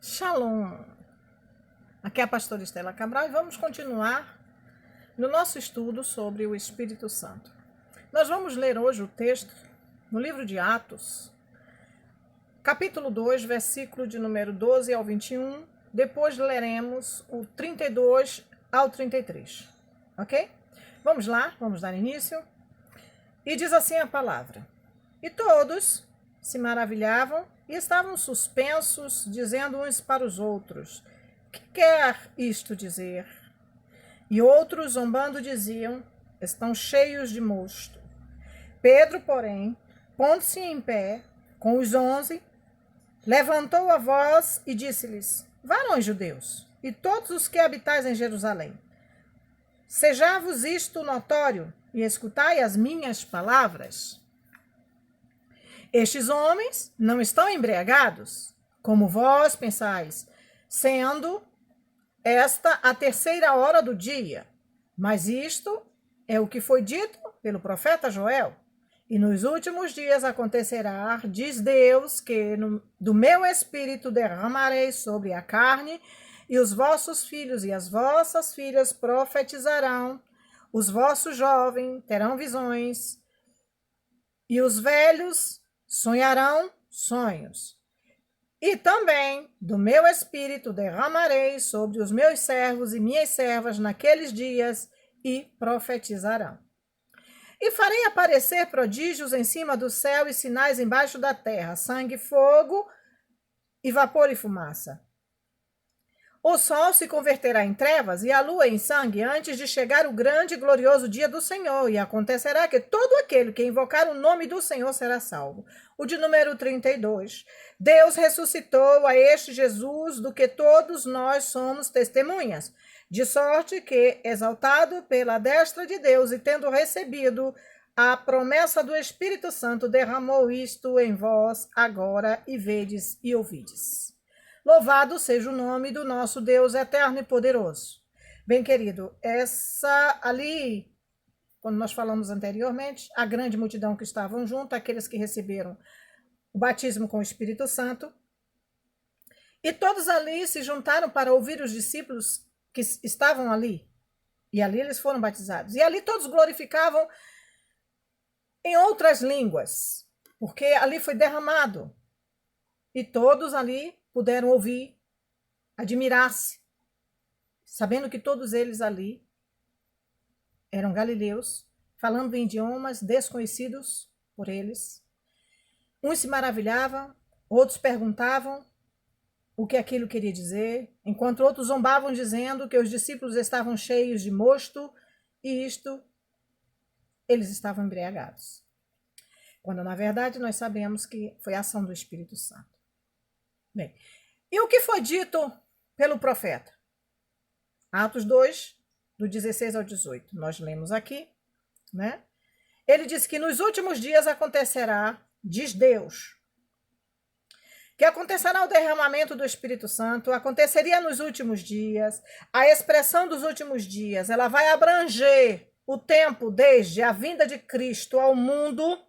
Shalom! Aqui é a pastora Estela Cabral e vamos continuar no nosso estudo sobre o Espírito Santo. Nós vamos ler hoje o texto no livro de Atos, capítulo 2, versículo de número 12 ao 21. Depois leremos o 32 ao 33, ok? Vamos lá, vamos dar início. E diz assim a palavra: E todos se maravilhavam e estavam suspensos, dizendo uns para os outros: Que quer isto dizer? E outros, zombando, diziam: Estão cheios de mosto. Pedro, porém, pondo-se em pé com os 11, levantou a voz e disse-lhes: Varões judeus, e todos os que habitais em Jerusalém, seja-vos isto notório, e escutai as minhas palavras. Estes homens não estão embriagados, como vós pensais, sendo esta a 3ª hora do dia. Mas isto é o que foi dito pelo profeta Joel. E nos últimos dias acontecerá, diz Deus, que do meu espírito derramarei sobre a carne, e os vossos filhos e as vossas filhas profetizarão, os vossos jovens terão visões, e os velhos sonharão sonhos. E também do meu espírito derramarei sobre os meus servos e minhas servas naqueles dias, e profetizarão. E farei aparecer prodígios em cima do céu e sinais embaixo da terra, sangue, fogo e vapor e fumaça. O sol se converterá em trevas e a lua em sangue antes de chegar o grande e glorioso dia do Senhor. E acontecerá que todo aquele que invocar o nome do Senhor será salvo. O de número 32. Deus ressuscitou a este Jesus, do que todos nós somos testemunhas. De sorte que, exaltado pela destra de Deus e tendo recebido a promessa do Espírito Santo, derramou isto em vós agora, e vedes e ouvides. Louvado seja o nome do nosso Deus eterno e poderoso. Bem, querido, essa ali, quando nós falamos anteriormente, a grande multidão que estavam junto, aqueles que receberam o batismo com o Espírito Santo, e todos ali se juntaram para ouvir os discípulos que estavam ali, e ali eles foram batizados. E ali todos glorificavam em outras línguas, porque ali foi derramado, e todos ali puderam ouvir, admirar-se, sabendo que todos eles ali eram galileus, falando em idiomas desconhecidos por eles. Uns se maravilhavam, outros perguntavam o que aquilo queria dizer, enquanto outros zombavam, dizendo que os discípulos estavam cheios de mosto, e isto, eles estavam embriagados. Quando, na verdade, nós sabemos que foi a ação do Espírito Santo. Bem, e o que foi dito pelo profeta? Atos 2, do 16 ao 18. Nós lemos aqui, né? Ele diz que nos últimos dias acontecerá, diz Deus, que acontecerá o derramamento do Espírito Santo, aconteceria nos últimos dias. A expressão dos últimos dias, ela vai abranger o tempo desde a vinda de Cristo ao mundo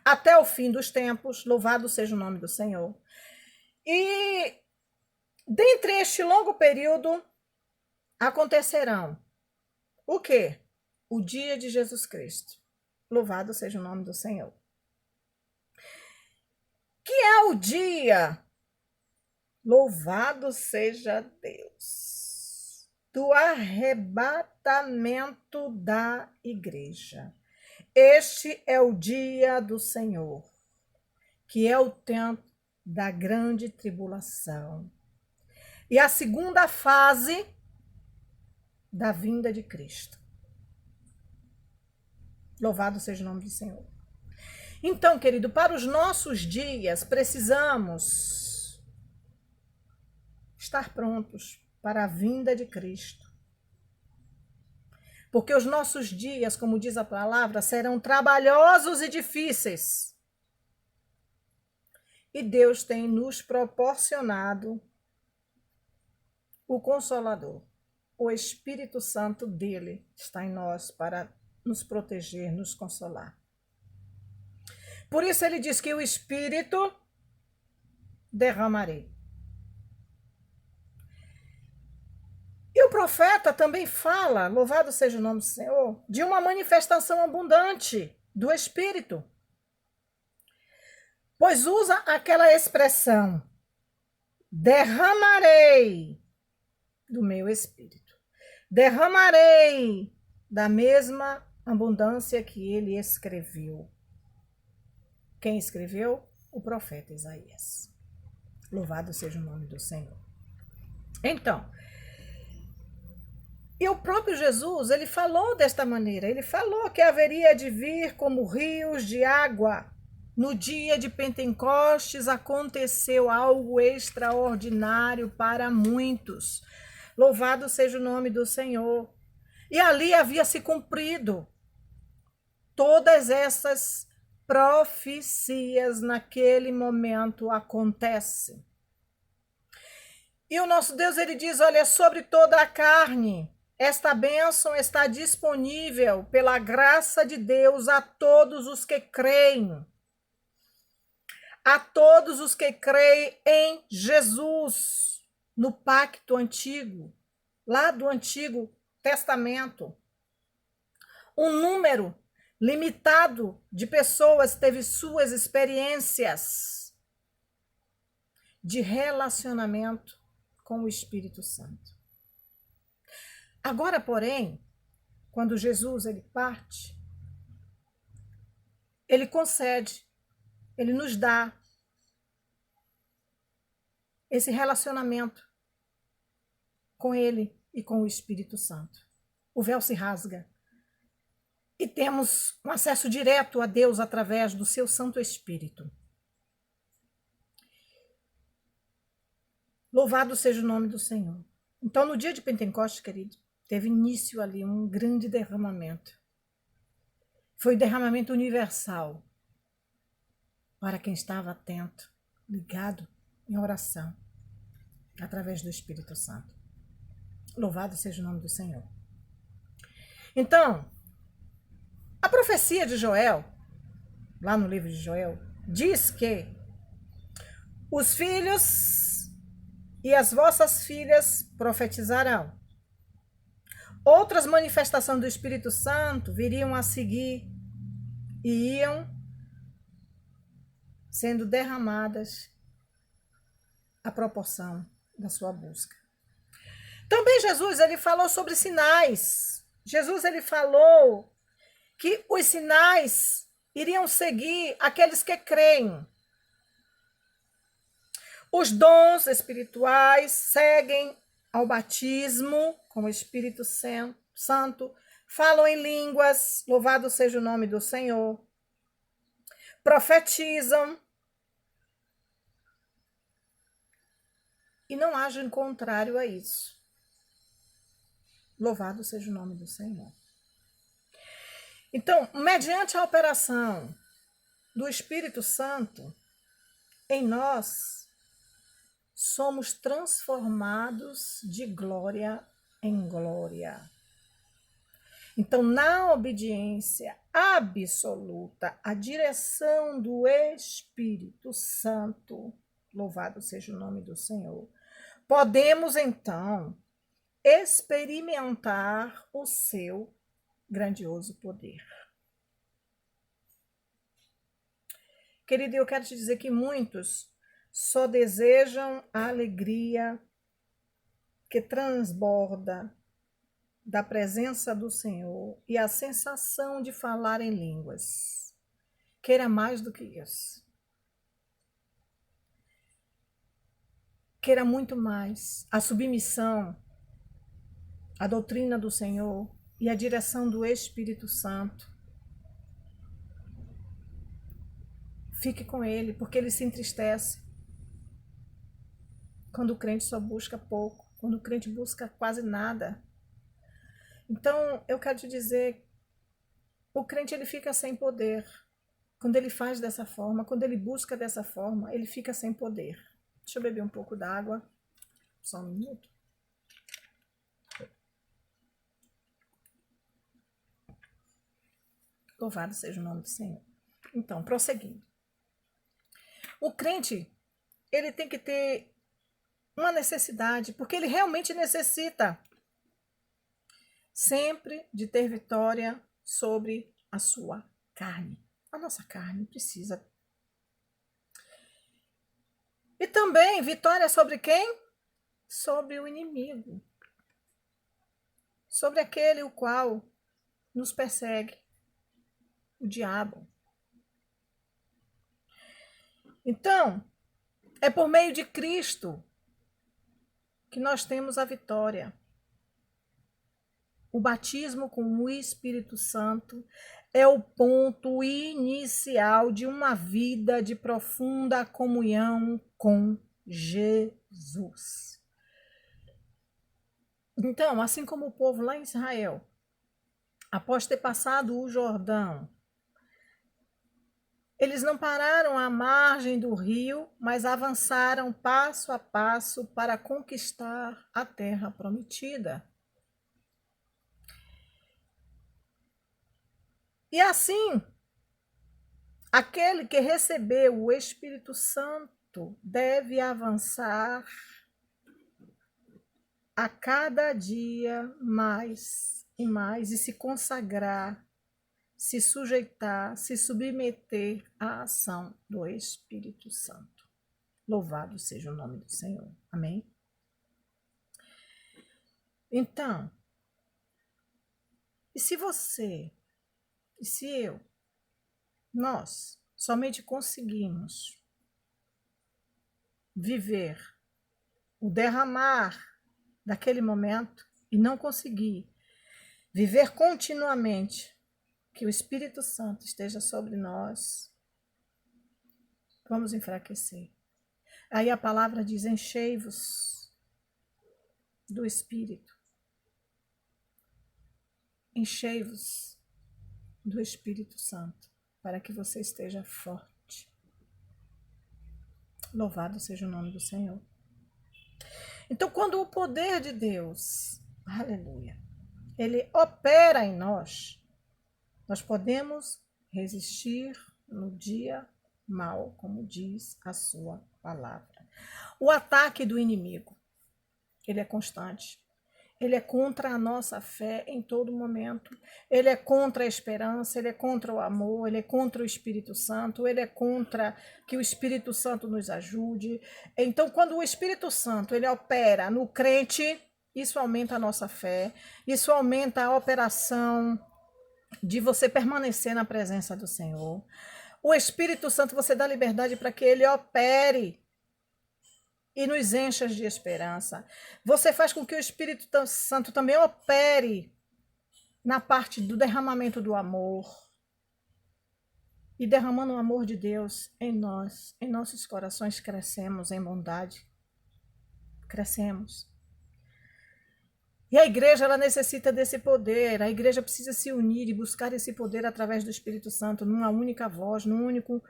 até o fim dos tempos. Louvado seja o nome do Senhor. E dentre este longo período acontecerão o quê? O dia de Jesus Cristo. Louvado seja o nome do Senhor. Que é o dia, louvado seja Deus, do arrebatamento da igreja. Este é o dia do Senhor, que é o tempo da grande tribulação. E a segunda fase da vinda de Cristo. Louvado seja o nome do Senhor. Então, querido, para os nossos dias, precisamos estar prontos para a vinda de Cristo. Porque os nossos dias, como diz a palavra, serão trabalhosos e difíceis. E Deus tem nos proporcionado o Consolador. O Espírito Santo dele está em nós para nos proteger, nos consolar. Por isso ele diz que o Espírito derramarei. profeta também fala, louvado seja o nome do Senhor, de uma manifestação abundante do Espírito. Pois usa aquela expressão, derramarei do meu Espírito. Derramarei da mesma abundância que ele escreveu. Quem escreveu? O profeta Isaías. Louvado seja o nome do Senhor. Então, e o próprio Jesus, ele falou desta maneira, ele falou que haveria de vir como rios de água. No dia de Pentecostes aconteceu algo extraordinário para muitos. Louvado seja o nome do Senhor. E ali havia se cumprido todas essas profecias naquele momento acontecem. E o nosso Deus, ele diz, olha, sobre toda a carne, esta bênção está disponível pela graça de Deus a todos os que creem. A todos os que creem em Jesus, no pacto antigo, lá do Antigo Testamento. Um número limitado de pessoas teve suas experiências de relacionamento com o Espírito Santo. Agora, porém, quando Jesus ele parte, ele concede, ele nos dá esse relacionamento com ele e com o Espírito Santo. O véu se rasga e temos um acesso direto a Deus através do seu Santo Espírito. Louvado seja o nome do Senhor. Então, no dia de Pentecostes, querido, teve início ali um grande derramamento. Foi derramamento universal para quem estava atento, ligado em oração, através do Espírito Santo. Louvado seja o nome do Senhor. Então, a profecia de Joel, lá no livro de Joel, diz que os filhos e as vossas filhas profetizarão. Outras manifestações do Espírito Santo viriam a seguir e iam sendo derramadas à proporção da sua busca. Também Jesus, ele falou sobre sinais. Jesus, ele falou que os sinais iriam seguir aqueles que creem. Os dons espirituais seguem ao batismo com o Espírito Santo, falam em línguas, louvado seja o nome do Senhor, profetizam e não agem contrário a isso. Louvado seja o nome do Senhor. Então, mediante a operação do Espírito Santo em nós, somos transformados de glória em glória. Então, na obediência absoluta à direção do Espírito Santo, louvado seja o nome do Senhor, podemos então experimentar o seu grandioso poder. Querido, eu quero te dizer que muitos só desejam a alegria que transborda da presença do Senhor e a sensação de falar em línguas. Queira mais do que isso. Queira muito mais a submissão à doutrina do Senhor e a direção do Espírito Santo. Fique com ele, porque ele se entristece quando o crente só busca pouco, quando o crente busca quase nada. Então, eu quero te dizer, o crente ele fica sem poder. Quando ele faz dessa forma, quando ele busca dessa forma, ele fica sem poder. Deixa eu beber um pouco d'água, só um minuto. Louvado seja o nome do Senhor. Então, prosseguindo. O crente, ele tem que ter uma necessidade, porque ele realmente necessita sempre de ter vitória sobre a sua carne. A nossa carne precisa. E também vitória sobre quem? Sobre o inimigo. Sobre aquele o qual nos persegue, o diabo. Então, é por meio de Cristo que nós temos a vitória. O batismo com o Espírito Santo é o ponto inicial de uma vida de profunda comunhão com Jesus. Então, assim como o povo lá em Israel, após ter passado o Jordão, eles não pararam à margem do rio, mas avançaram passo a passo para conquistar a terra prometida. E assim, aquele que recebeu o Espírito Santo deve avançar a cada dia mais e mais e se consagrar, se sujeitar, se submeter à ação do Espírito Santo. Louvado seja o nome do Senhor. Amém? Então, e se você, e se eu, nós somente conseguimos viver o derramar daquele momento e não conseguir viver continuamente que o Espírito Santo esteja sobre nós, vamos enfraquecer. Aí a palavra diz: enchei-vos do Espírito. Enchei-vos do Espírito Santo, para que você esteja forte. Louvado seja o nome do Senhor. Então, quando o poder de Deus, aleluia, ele opera em nós, nós podemos resistir no dia mau, como diz a sua palavra. O ataque do inimigo, ele é constante. Ele é contra a nossa fé em todo momento. Ele é contra a esperança, ele é contra o amor, ele é contra o Espírito Santo, ele é contra que o Espírito Santo nos ajude. Então, quando o Espírito Santo ele opera no crente, isso aumenta a nossa fé, isso aumenta a operação de você permanecer na presença do Senhor. O Espírito Santo, você dá liberdade para que ele opere e nos enchas de esperança. Você faz com que o Espírito Santo também opere na parte do derramamento do amor. E derramando o amor de Deus em nós, em nossos corações, crescemos em bondade. Crescemos. E a igreja, ela necessita desse poder. A igreja precisa se unir e buscar esse poder através do Espírito Santo, numa única voz, num único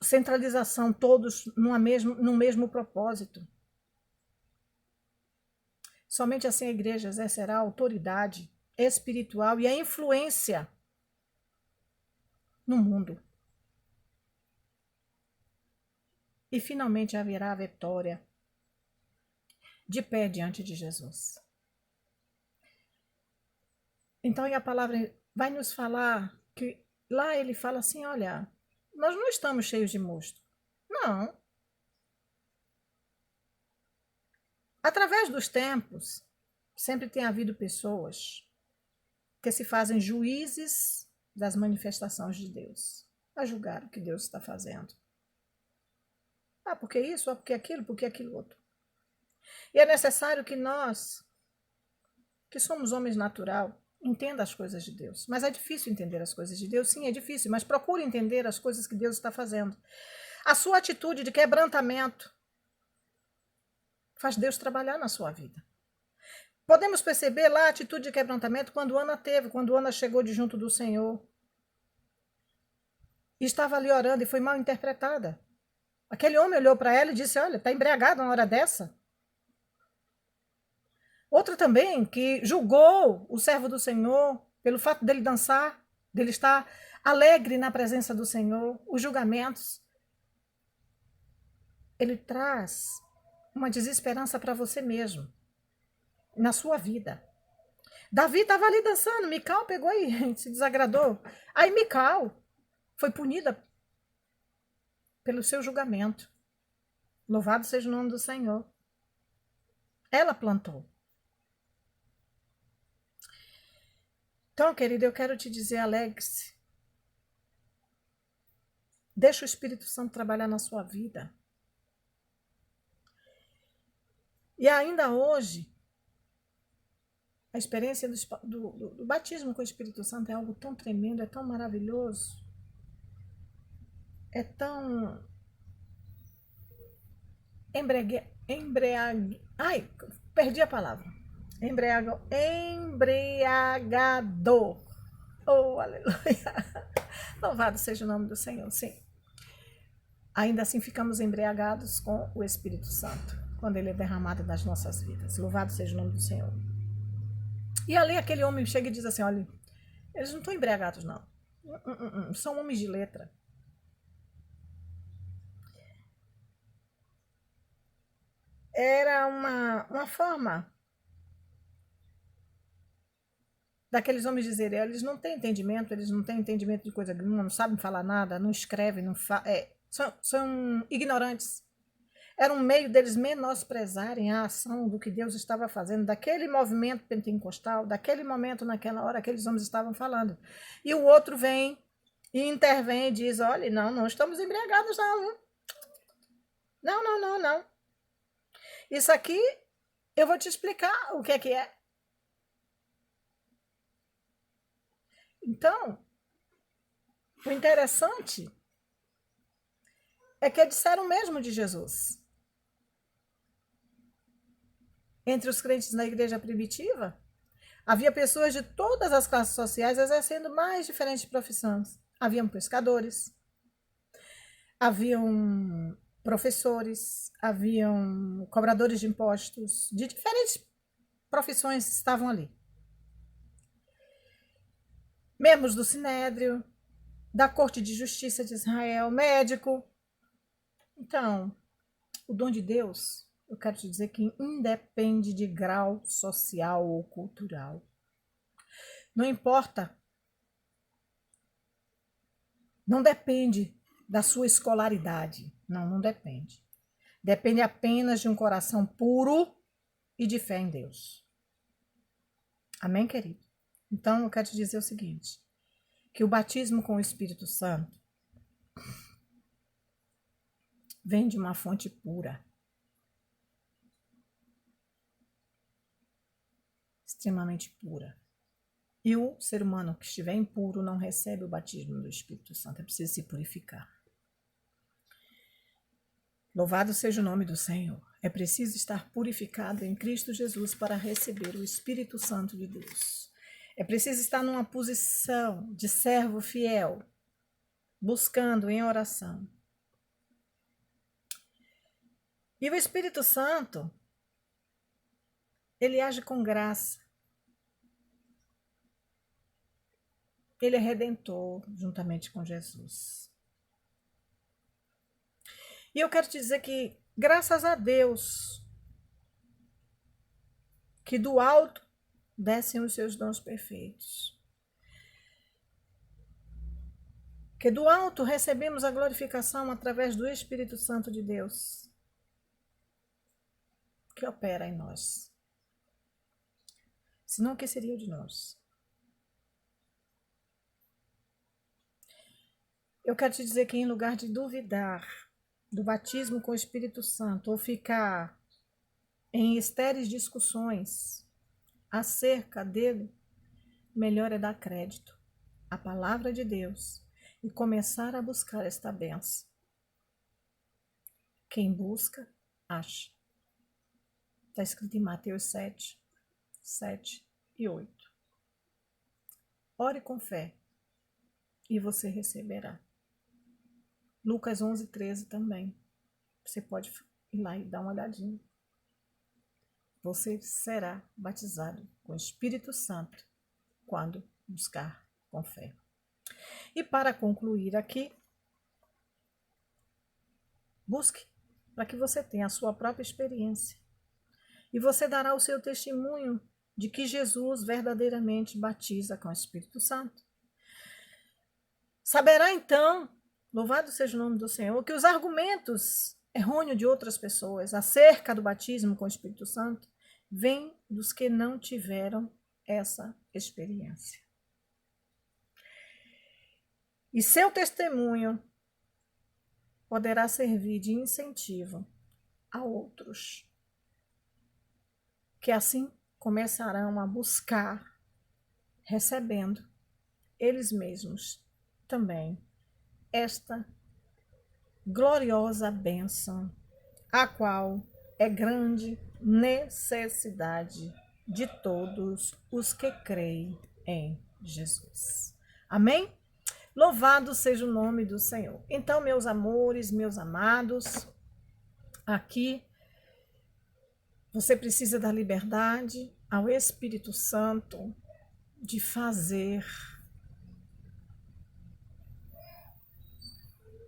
centralização, todos no mesmo propósito. Somente assim a igreja exercerá a autoridade espiritual e a influência no mundo. E finalmente haverá a vitória de pé diante de Jesus. Então, e a palavra vai nos falar que lá ele fala assim, olha, nós não estamos cheios de mosto. Não. Através dos tempos, sempre tem havido pessoas que se fazem juízes das manifestações de Deus, a julgar o que Deus está fazendo. Ah, porque isso, ah, porque aquilo outro. E é necessário que nós, que somos homens natural, entenda as coisas de Deus. Mas é difícil entender as coisas de Deus? Sim, é difícil, mas procure entender as coisas que Deus está fazendo. A sua atitude de quebrantamento faz Deus trabalhar na sua vida. Podemos perceber lá a atitude de quebrantamento quando Ana chegou de junto do Senhor. E estava ali orando e foi mal interpretada. Aquele homem olhou para ela e disse, olha, está embriagado na hora dessa? Outra também que julgou o servo do Senhor pelo fato dele dançar, dele estar alegre na presença do Senhor, os julgamentos. Ele traz uma desesperança para você mesmo, na sua vida. Davi estava ali dançando, Mical pegou e se desagradou. Aí Mical foi punida pelo seu julgamento. Louvado seja o nome do Senhor. Ela plantou. Então, querido, eu quero te dizer, alegre-se. Deixa o Espírito Santo trabalhar na sua vida. E ainda hoje, a experiência do batismo com o Espírito Santo é algo tão tremendo, é tão maravilhoso, é tão ai, perdi a palavra. Embriagador. Oh, aleluia. Louvado seja o nome do Senhor, sim. Ainda assim ficamos embriagados com o Espírito Santo, quando ele é derramado nas nossas vidas. Louvado seja o nome do Senhor. E ali aquele homem chega e diz assim, olha, eles não estão embriagados, não. São homens de letra. Era uma forma daqueles homens dizerem, eles não têm entendimento de coisa nenhuma, não sabem falar nada, não escrevem, são ignorantes. Era um meio deles menosprezarem a ação do que Deus estava fazendo, daquele movimento pentecostal, daquele momento, naquela hora, aqueles homens estavam falando. E o outro vem e intervém e diz, olha, não estamos embriagados, não. Não. Isso aqui, eu vou te explicar o que é. Então, o interessante é que disseram mesmo de Jesus. Entre os crentes na igreja primitiva, havia pessoas de todas as classes sociais exercendo mais diferentes profissões. Haviam pescadores, haviam professores, haviam cobradores de impostos, de diferentes profissões estavam ali. Membros do Sinédrio, da Corte de Justiça de Israel, médico. Então, o dom de Deus, eu quero te dizer que independe de grau social ou cultural. Não importa. Não depende da sua escolaridade. Não depende. Depende apenas de um coração puro e de fé em Deus. Amém, querido? Então, eu quero te dizer o seguinte, que o batismo com o Espírito Santo vem de uma fonte pura. Extremamente pura. E o ser humano que estiver impuro não recebe o batismo do Espírito Santo, é preciso se purificar. Louvado seja o nome do Senhor. É preciso estar purificado em Cristo Jesus para receber o Espírito Santo de Deus. É preciso estar numa posição de servo fiel, buscando em oração. E o Espírito Santo, ele age com graça. Ele é redentor juntamente com Jesus. E eu quero te dizer que, graças a Deus, que do alto descem os seus dons perfeitos. Que do alto recebemos a glorificação através do Espírito Santo de Deus, que opera em nós. Senão, o que seria de nós? Eu quero te dizer que, em lugar de duvidar do batismo com o Espírito Santo ou ficar em estéreis discussões acerca dele, melhor é dar crédito à palavra de Deus e começar a buscar esta bênção. Quem busca, acha. Está escrito em Mateus 7, 7 e 8. Ore com fé e você receberá. Lucas 11, 13 também. Você pode ir lá e dar uma olhadinha. Você será batizado com o Espírito Santo quando buscar com fé. E para concluir aqui, busque para que você tenha a sua própria experiência. E você dará o seu testemunho de que Jesus verdadeiramente batiza com o Espírito Santo. Saberá então, louvado seja o nome do Senhor, que os argumentos errôneos de outras pessoas acerca do batismo com o Espírito Santo vêm dos que não tiveram essa experiência. E seu testemunho poderá servir de incentivo a outros, que assim começarão a buscar, recebendo eles mesmos também esta gloriosa bênção, a qual é grande necessidade de todos os que creem em Jesus. Amém? Louvado seja o nome do Senhor. Então, meus amores, meus amados, aqui você precisa da liberdade ao Espírito Santo de fazer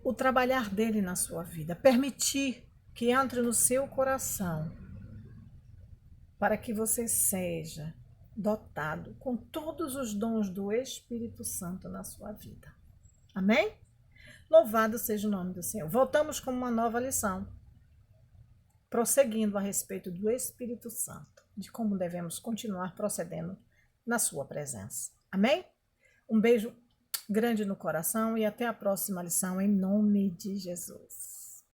o trabalhar dele na sua vida, permitir que entre no seu coração, para que você seja dotado com todos os dons do Espírito Santo na sua vida. Amém? Louvado seja o nome do Senhor. Voltamos com uma nova lição, prosseguindo a respeito do Espírito Santo, de como devemos continuar procedendo na sua presença. Amém? Um beijo grande no coração e até a próxima lição, em nome de Jesus.